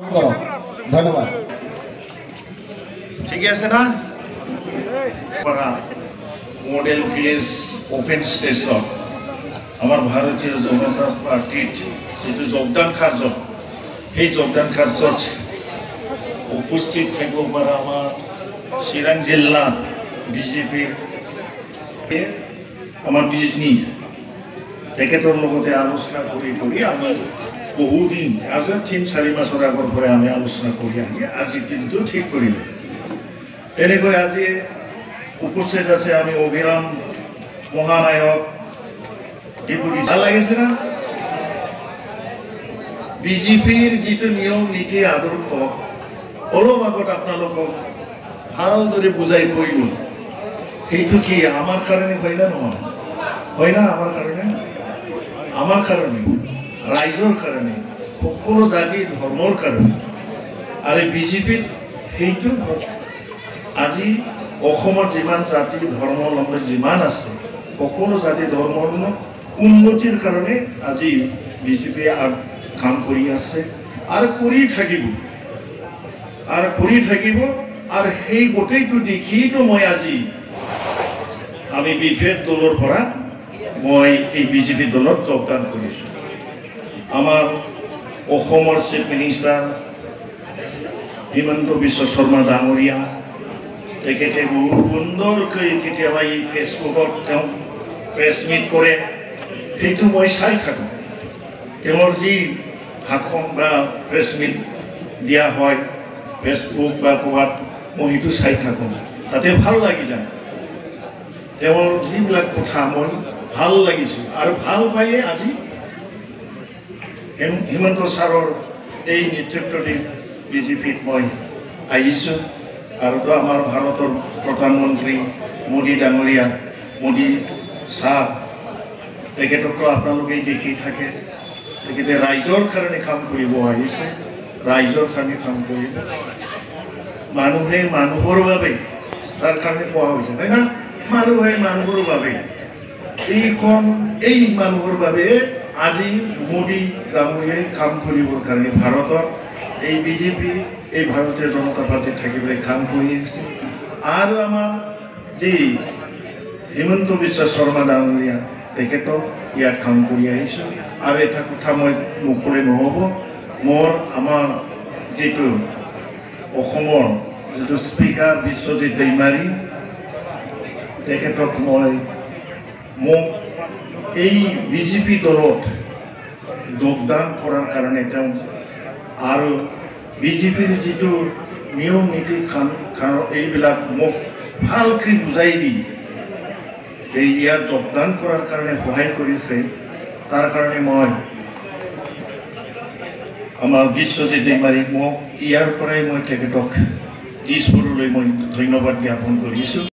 ধন্যবাদ। ঠিক আছে না মডেল ভিলেজ ওপেন স্টেশন আমার ভারতীয় জনতা পার্টির যেটো যোগদান কার্য সেই যোগদান কার্যত উপস্থিত থাকিব পৰা আমাৰ চিৰাং জিলা বিজেপিৰ আমাৰ বিজনী তেখেতৰ লগতে আলোচনা কৰি আমি বহুদিন আজ ৩-৪ মাসৰ আগৰ পৰা আমি আলোচনা কৰি আহি আজি কিন্তু ঠিক কৰিলো। এনেকৈ আজি উপস্থিত আছে আমি অভিৰাম মহানায়ক ডিপুটি। ভাল লাগিছে না বিজেপিৰ যিটো নিয়ম নীতি আদৰ্শ অলপ আগত আপোনালোকক ভালদৰে বুজাই কৈ গ'ল। সেইটো কি আমাৰ কাৰণে হয় না নহয়? হয় না আমাৰ কাৰণে? আমাৰ কাৰণে, ৰাইজৰ কাৰণে, সকলো জাতি ধৰ্মৰ কাৰণে। আৰু বিজেপিত সেইটো আজি অসমৰ যিমান জাতি ধৰ্মাৱলম্বী যিমান আছে সকলো জাতি ধৰ্মৰ উন্নতিৰ কাৰণে আজি বিজেপিয়ে কাম কৰি আছে আৰু কৰি থাকিব আৰু সেই গোটেইটো দেখিতো মই আজি আমি বিজেপি দলৰ পৰা মই এই বিজেপি দলত যোগদান কৰিছোঁ। আমাৰ অসমৰ চিফ মিনিষ্টাৰ হিমন্ত বিশ্ব শৰ্মা ডাঙৰীয়া তেখেতে বহু সুন্দৰকৈ কেতিয়াবা এই ফেচবুকত তেওঁ প্ৰেছ মিট কৰে, সেইটো মই চাই থাকোঁ। তেওঁৰ যি ভাষণ বা প্ৰেছ মিট দিয়া হয় ফেচবুক বা ক'ৰবাত মই সেইটো চাই থাকোঁ, তাতে ভাল লাগি যায়। তেওঁৰ যিবিলাক কথা মই ভাল লাগিছোঁ আৰু ভাল পায়ে আজি হিমন্ত ছাৰৰ এই নেতৃত্বত বিজেপিত মই আহিছোঁ। আৰু তো আমাৰ ভাৰতৰ প্ৰধানমন্ত্ৰী মোদী ডাঙৰীয়া মোদী ছাৰ তেখেতকতো আপোনালোকে দেখি থাকে। তেখেতে ৰাইজৰ কাৰণে কাম কৰিব আহিছে, ৰাইজৰ কাৰণে কাম কৰিব। মানুহে মানুহৰ বাবে তাৰ কাৰণে কোৱা হৈছে হয় না? মানুহে মানুহৰ বাবে এই মানুহৰ বাবে আজি মোদী ডাঙৰীয়াই কাম কৰিবৰ কাৰণে ভাৰতৰ এই বিজেপি এই ভাৰতীয় জনতা পাৰ্টি থাকিবলৈ কাম কৰি আছে। আৰু আমাৰ যি হিমন্ত বিশ্ব শৰ্মা ডাঙৰীয়া তেখেতক ইয়াত কাম কৰি আহিছোঁ। আৰু এটা কথা মই নকলে নহ'ব, আমাৰ যিটো অসমৰ যিটো স্পীকাৰ বিশ্বজিৎ দৈমাৰী তেখেতক মোক এই বিজেপি দলত যোগদান কৰাৰ কাৰণে তেওঁ আৰু বিজেপিৰ যিটো নিয়ম নীতি এইবিলাক মোক ভালকৈ বুজাই দি ইয়াত যোগদান কৰাৰ কাৰণে সহায় কৰিছে। তাৰ কাৰণে মই আমাৰ বিশ্বজিৎ দৈমাৰীক মোক ইয়াৰ পৰাই মই তেখেতক দিছপুৰলৈ মই ধন্যবাদ জ্ঞাপন কৰিছোঁ।